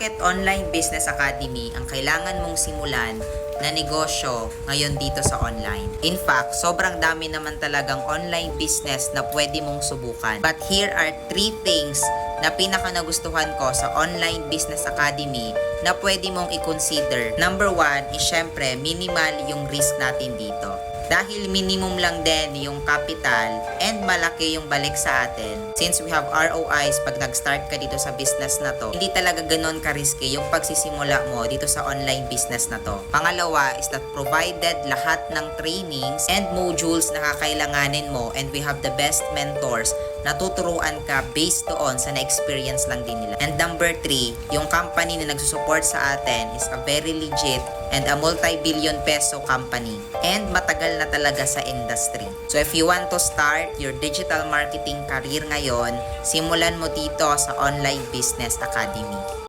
Bakit Online Business Academy ang kailangan mong simulan na negosyo ngayon dito sa online? In fact, sobrang dami naman talagang online business na pwede mong subukan. But here are 3 things na pinaka nagustuhan ko sa Online Business Academy na pwede mong i-consider. Number 1 is syempre minimal yung risk natin dito. Dahil minimum lang din yung capital and malaki yung balik sa atin. Since we have ROIs pag nag-start ka dito sa business na to, hindi talaga ganon ka-risky yung pagsisimula mo dito sa online business na to. Pangalawa is that provided lahat ng trainings and modules na kakailanganin mo, and we have the best mentors na tuturuan ka based doon sa na-experience lang din nila. And number 3, yung company na nagsusupport sa atin is a very legit and a multi-billion peso company. And matagal na talaga sa industry. So if you want to start your digital marketing career ngayon, simulan mo dito sa Online Business Academy.